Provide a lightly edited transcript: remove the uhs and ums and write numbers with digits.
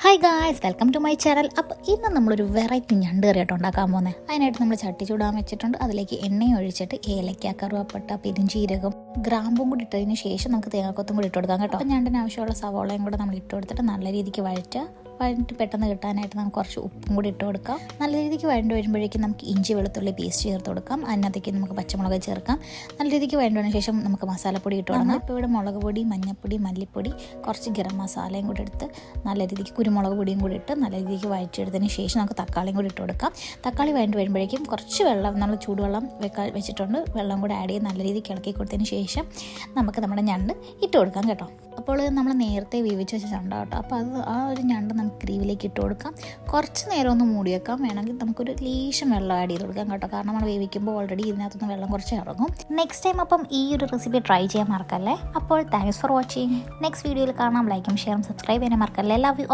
Hi guys, welcome to my channel. അപ്പോൾ ഇന്ന് നമ്മളൊരു വെറൈറ്റി ഞണ്ട് കറിയായിട്ട് ഉണ്ടാക്കാൻ പോകുന്നത്. അതിനായിട്ട് നമ്മൾ ചട്ടി ചൂടാൻ വെച്ചിട്ടുണ്ട്. അതിലേക്ക് എണ്ണയും ഒഴിച്ചിട്ട് ഏലക്ക, കറുവപ്പട്ട, പെരുംജീരകം, ഗ്രാമ്പും കൂടി ഇട്ടതിന് ശേഷം നമുക്ക് തേങ്ങാക്കൊത്തും കൂടി ഇട്ട് കൊടുക്കാം കേട്ടോ. അപ്പോൾ ഞണ്ടിന് ആവശ്യമുള്ള സവോളയും കൂടെ നമ്മൾ ഇട്ട് കൊടുത്തിട്ട് നല്ല രീതിക്ക് വഴറ്റി പെട്ടെന്ന് കിട്ടാനായിട്ട് നമുക്ക് കുറച്ച് ഉപ്പും കൂടി ഇട്ട് കൊടുക്കാം. നല്ല രീതിക്ക് വഴണ്ട് വരുമ്പോഴേക്കും നമുക്ക് ഇഞ്ചി വെളുത്തുള്ളി പേസ്റ്റ് ചേർത്ത് കൊടുക്കാം. അതിനകത്തേക്ക് നമുക്ക് പച്ചമുളക് ചേർക്കാം. നല്ല രീതിക്ക് വഴണ്ടതിന് ശേഷം നമുക്ക് മസാലപ്പൊടി ഇട്ട് കൊടുക്കാം. ഇപ്പോൾ ഇവിടെ മുളക് പൊടി, മഞ്ഞൾപ്പൊടി, മല്ലിപ്പൊടി, കുറച്ച് ഗരം മസാലയും കൂടി എടുത്ത് നല്ല രീതിക്ക് കുരുമുളക് പൊടിയും കൂടി ഇട്ട് നല്ല രീതിക്ക് വഴറ്റിയെടുത്തതിന് ശേഷം നമുക്ക് തക്കാളിയും കൂടി ഇട്ട് കൊടുക്കാം. തക്കാളി വഴണ്ട് വരുമ്പോഴേക്കും കുറച്ച് വെള്ളം, നമ്മൾ ചൂടുവെള്ളം വെച്ചിട്ടുണ്ട്, വെള്ളം കൂടി ആഡ് ചെയ്ത് നല്ല രീതിക്ക് ഇളക്കി കൊടുത്തതിന് ശേഷം നമുക്ക് നമ്മുടെ ഞണ്ട് ഇട്ട് കൊടുക്കാം കേട്ടോ. അപ്പോൾ നമ്മൾ നേരത്തെ വേവിച്ച് വെച്ച ചണ്ട കേട്ടോ. അപ്പോൾ ആ ഒരു ഞണ്ട് നമുക്ക് ഗ്രേവിയിലേക്ക് ഇട്ട് കൊടുക്കാം. കുറച്ച് നേരം ഒന്ന് മൂടി വെക്കാം. വേണമെങ്കിൽ നമുക്കൊരു ലേശം വെള്ളം ആഡ് ചെയ്ത് കൊടുക്കാം കേട്ടോ. കാരണം നമ്മൾ വേവിക്കുമ്പോൾ ഓൾറെഡി ഇതിനകത്തുനിന്ന് വെള്ളം കുറച്ച് ഇറങ്ങും. നെക്സ്റ്റ് ടൈം അപ്പം ഈ ഒരു റെസിപ്പി ട്രൈ ചെയ്യാൻ മറക്കല്ലേ. അപ്പോൾ താങ്ക്സ് ഫോർ വാച്ചിങ്. നെക്സ്റ്റ് വീഡിയോയിൽ കാണാം. ലൈക്കും ഷെയറും സബ്സ്ക്രൈബ് ചെയ്യാൻ മറക്കല്ലേ. Love you.